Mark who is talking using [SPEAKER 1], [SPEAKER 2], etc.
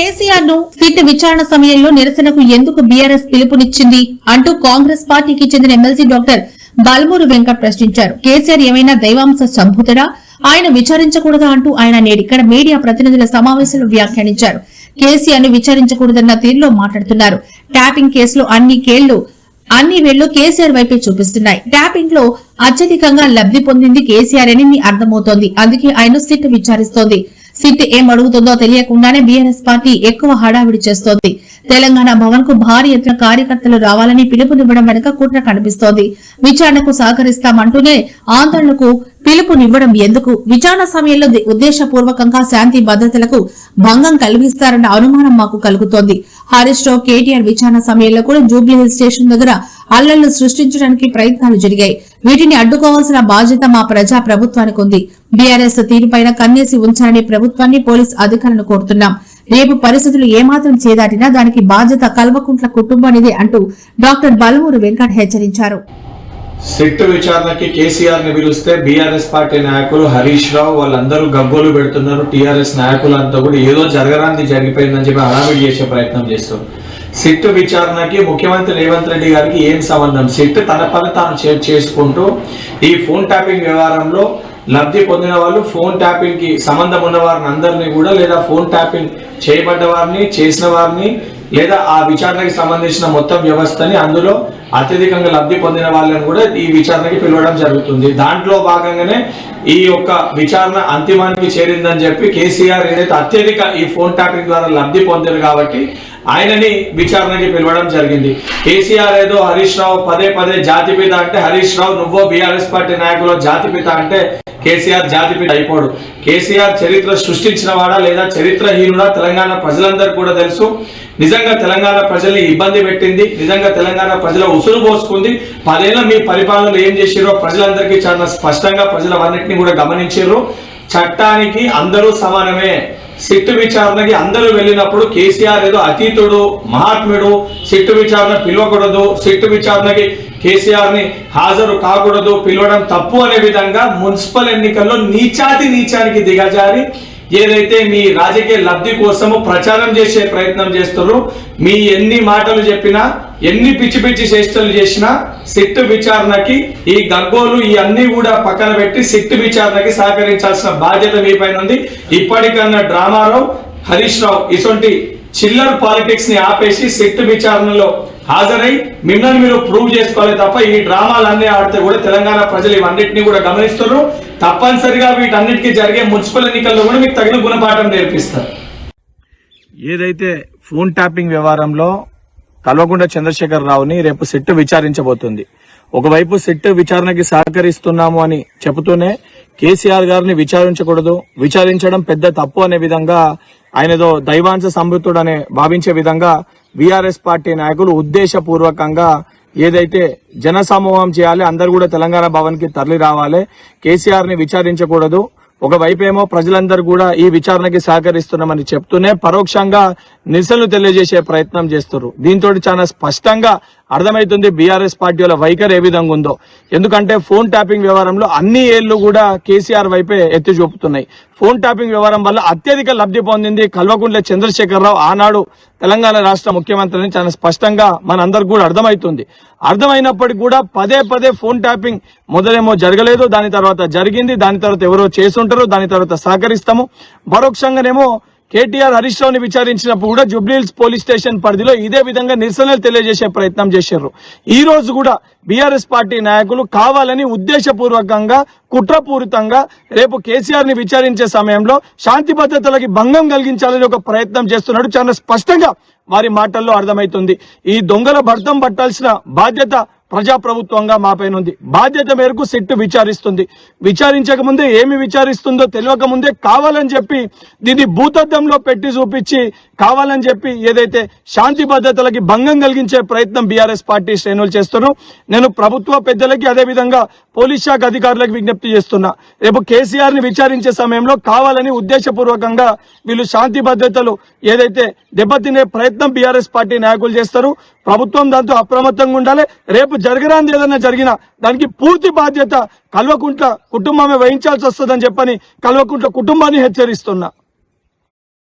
[SPEAKER 1] కేసీఆర్ ను సిట్ విచారణ సమయంలో నిరసనకు ఎందుకు బీఆర్ఎస్ పిలుపునిచ్చింది అంటూ కాంగ్రెస్ పార్టీకి చెందిన ఎమ్మెల్సీ డాక్టర్ బల్మూరు వెంకట్ ప్రశ్నించారు. కేసీఆర్ ఏమైనా దైవాంశ సంభూతుడా, ఆయన విచారించకూడదా అంటూ ఆయన నేడిక్కడ మీడియా ప్రతినిధుల సమావేశంలో వ్యాఖ్యానించారు. కేసీఆర్ ను విచారించకూడదన్న తీరులో మాట్లాడుతున్నారు. ట్యాపింగ్ కేసులో అన్ని వేళ్లు కేసీఆర్ వైపే చూపిస్తున్నాయి. ట్యాపింగ్ లో అత్యధికంగా లబ్ది పొందింది కేసీఆర్ అని అర్థమవుతోంది. అందుకే ఆయన సిట్ విచారిస్తోంది. సిట్ ఏం అడుగుతుందో తెలియకుండానే బీఆర్ఎస్ పార్టీ ఎక్కువ హడావిడి చేస్తోంది. తెలంగాణ భవన్ కు భారీ ఎత్తున కార్యకర్తలు రావాలని పిలుపునివ్వడం వెనుక కుట్ర కనిపిస్తోంది. విచారణకు సహకరిస్తామంటూనే ఆందోళనకు పిలుపునివ్వడం ఎందుకు? విచారణ సమయంలో ఉద్దేశపూర్వకంగా శాంతి భద్రతలకు భంగం కలిగిస్తారన్న అనుమానం మాకు కలుగుతోంది. హరీష్ రావు, కేటీఆర్ విచారణ సమయంలో కూడా జూబ్లీహిల్స్ స్టేషన్ దగ్గర అల్లర్లు సృష్టించడానికి ప్రయత్నాలు జరిగాయి. వీటిని అడ్డుకోవాల్సిన బాధ్యత మా ప్రజా ప్రభుత్వానికి ఉంది. బీఆర్ఎస్ తీరుపైన కన్నేసి ఉంచాలని ప్రభుత్వాన్ని, పోలీసు అధికారులను కోరుతున్నాం. రేపు పరిస్థితులు ఏమాత్రం చేదాటినా దానికి బాధ్యత కల్వకుంట్ల కుటుంబానిదే అంటూ డాక్టర్ బల్మూరు వెంకట్ హెచ్చరించారు.
[SPEAKER 2] సిట్ విచారణకి కేసీఆర్ ని పిలిస్తే బీఆర్ఎస్ పార్టీ నాయకులు హరీష్ రావు వాళ్ళందరూ గగ్గోలు పెడుతున్నారు. టీఆర్ఎస్ నాయకులంతా కూడా ఏదో జరగరాంది జరిగిపోయిందని చెప్పి హడావిడి చేసే ప్రయత్నం చేస్తారు. సిట్ విచారణకి ముఖ్యమంత్రి రేవంత్ రెడ్డి గారికి ఏం సంబంధం? సిట్ తన పని తాను చేసుకుంటూ ఈ ఫోన్ ట్యాపింగ్ వ్యవహారంలో లబ్ధి పొందిన వాళ్ళు, ఫోన్ ట్యాపింగ్ కి సంబంధం ఉన్న వారిని అందరినీ కూడా, లేదా ఫోన్ ట్యాపింగ్ చేయబడ్డ వారిని, చేసిన వారిని, లేదా ఆ విచారణకి సంబంధించిన మొత్తం వ్యవస్థని, అందులో అత్యధికంగా లబ్ధి పొందిన వాళ్ళని కూడా ఈ విచారణకి పిలవడం జరుగుతుంది. దాంట్లో భాగంగానే ఈ యొక్క విచారణ అంతిమానికి చేరిందని చెప్పి కేసీఆర్ ఏదైతే అత్యధిక ఈ ఫోన్ ట్యాపింగ్ ద్వారా లబ్ధి పొందారు కాబట్టి ఆయనని విచారణకి పిలవడం జరిగింది. కేసీఆర్ ఏదో హరీష్ రావు పదే పదే జాతిపిత అంటే, హరీష్ రావు నువ్వో బీఆర్ఎస్ పార్టీ నాయకులు జాతిపిత అంటే కేసీఆర్ జాతిపిత అయిపోడు. కేసీఆర్ చరిత్ర సృష్టించిన వాడా లేదా చరిత్రహీనుడా తెలంగాణ ప్రజలందరూ కూడా తెలుసు. నిజంగా తెలంగాణ ప్రజల్ని ఇబ్బంది పెట్టింది, నిజంగా తెలంగాణ ప్రజల ఉసురు పోసుకుంది. 10 ఏళ్ల మీ పరిపాలనలో ఏం చేసిరో ప్రజలందరికీ చాలా స్పష్టంగా ప్రజలవన్నింటినీ కూడా గమనించారు. చట్టానికి అందరూ సమానమే. సిట్ విచారణకి అందరూ వెళ్ళినప్పుడు కేసీఆర్ ఏదో అతీతుడు, మహాత్ముడు, సిట్ విచారణ పిలవకూడదు, సిట్ విచారణకి కేసీఆర్ ని హాజరు కాకూడదు, పిలవడం తప్పు అనే విధంగా మున్సిపల్ ఎన్నికల్లో నీచానికి దిగజారి ఏదైతే మీ రాజకీయ లబ్ధి కోసము ప్రచారం చేసే ప్రయత్నం చేస్తారో, మీ ఎన్ని మాటలు చెప్పినా, ఎన్ని పిచ్చి పిచ్చి చేష్టలు చేసినా సిట్ విచారణకి ఈ గగ్గోలు ఈ అన్ని కూడా పక్కన పెట్టి సిట్ విచారణకి సహకరించాల్సిన బాధ్యత మీ పైన ఉంది. ఇప్పటికన్నా డ్రామారావు, హరీష్ రావు ఇటువంటి చిల్లర్ పాలిటిక్స్ ని ఆపేసి సిట్ విచారణలో హాజరై మిమ్మల్ని మీరు ప్రూవ్ చేసుకోవాలి తప్ప ఈ డ్రామాలన్నీ ఆడితే కూడా తెలంగాణ ప్రజలు ఇవన్నిటిని కూడా గమనిస్తారు. తప్పనిసరిగా వీటన్నిటికీ జరిగే మున్సిపల్ ఎన్నికల్లో కూడా మీకు తగిన గుణపాఠం నేర్పిస్తారు. ఏదైతే ఫోన్ ట్యాపింగ్ వ్యవహారంలో కల్వకుంట్ల చంద్రశేఖర్ రావుని రేపు సిట్ విచారించబోతుంది. ఒకవైపు సిట్ విచారణకి సహకరిస్తున్నాము అని చెబుతూనే కేసీఆర్ గారిని విచారించకూడదు, విచారించడం పెద్ద తప్పు అనే విధంగా ఆయనదో దైవాంశ సంభృతుడనే భావించే విధంగా బీఆర్ఎస్ పార్టీ నాయకులు ఉద్దేశపూర్వకంగా ఏదైతే జనసమూహం చేయాలి, అందరు కూడా తెలంగాణ భవన్ కి తరలి రావాలి, కేసీఆర్ ని విచారించకూడదు, ఒకవైపేమో ప్రజలందరూ కూడా ఈ విచారణకి సహకరిస్తున్నామని చెప్తూనే పరోక్షంగా నిరసనలు తెలియజేసే ప్రయత్నం చేస్తారు. దీంతో చాలా స్పష్టంగా అర్థమవుతుంది బీఆర్ఎస్ పార్టీ వాళ్ళ వైఖరి ఏ విధంగా ఉందో. ఎందుకంటే ఫోన్ ట్యాపింగ్ వ్యవహారంలో అన్ని ఏళ్లు కూడా కేసీఆర్ వైపే ఎత్తి చూపుతున్నాయి. ఫోన్ ట్యాపింగ్ వ్యవహారం వల్ల అత్యధిక లబ్ధి పొందింది కల్వకుంట్ల చంద్రశేఖరరావు, ఆనాడు తెలంగాణ రాష్ట్ర ముఖ్యమంత్రిని చాలా స్పష్టంగా మనందరికి కూడా అర్థమవుతుంది. అర్థమైనప్పటికీ కూడా పదే ఫోన్ ట్యాపింగ్ మొదలేమో జరగలేదు, దాని తర్వాత జరిగింది, దాని తర్వాత ఎవరో చేసుంటారు, దాని తర్వాత సహకరిస్తాము. పరోక్షంగానేమో కేటీఆర్ హరీష్ రావుని విచారించినప్పుడు కూడా జూబ్లీహిల్స్ పోలీస్ స్టేషన్ పరిధిలో ఇదే విధంగా నిరసనలు తెలియజేసే ప్రయత్నం చేశారు. ఈ రోజు కూడా బీఆర్ఎస్ పార్టీ నాయకులు కావాలని ఉద్దేశపూర్వకంగా కుట్రపూరితంగా రేపు కేసీఆర్ ని విచారించే సమయంలో శాంతి భద్రతలకి భంగం కలిగించాలని ఒక ప్రయత్నం చేస్తున్నాడు. చాలా స్పష్టంగా వారి మాటల్లో అర్థమవుతుంది. ఈ దొంగల భర్తం పట్టాల్సిన బాధ్యత ప్రజాప్రభుత్వంగా మాపైన ఉంది. బాధ్యత మేరకు సిట్ విచారిస్తుంది. విచారించక ముందే ఏమి విచారిస్తుందో తెలియక ముందే కావాలని చెప్పి దీన్ని భూతద్దంలో పెట్టి చూపించి కావాలని చెప్పి ఏదైతే శాంతి భద్రతలకి భంగం కలిగించే ప్రయత్నం బీఆర్ఎస్ పార్టీ శ్రేణులు చేస్తున్నారు. నేను ప్రభుత్వ పెద్దలకి అదేవిధంగా పోలీస్ శాఖ అధికారులకు విజ్ఞప్తి చేస్తున్నా, రేపు కేసీఆర్ ని విచారించే సమయంలో కావాలని ఉద్దేశపూర్వకంగా వీళ్ళు శాంతి భద్రతలు ఏదైతే దెబ్బతినే ప్రయత్నం బీఆర్ఎస్ పార్టీ నాయకులు చేస్తారు. ప్రభుత్వం దాంతో అప్రమత్తంగా ఉండాలి. రేపు జరగరాంది ఏదైనా జరిగినా దానికి పూర్తి బాధ్యత కల్వకుంట్ల కుటుంబమే వహించాల్సి వస్తుందని చెప్పని కల్వకుంట్ల కుటుంబాన్ని హెచ్చరిస్తున్నా.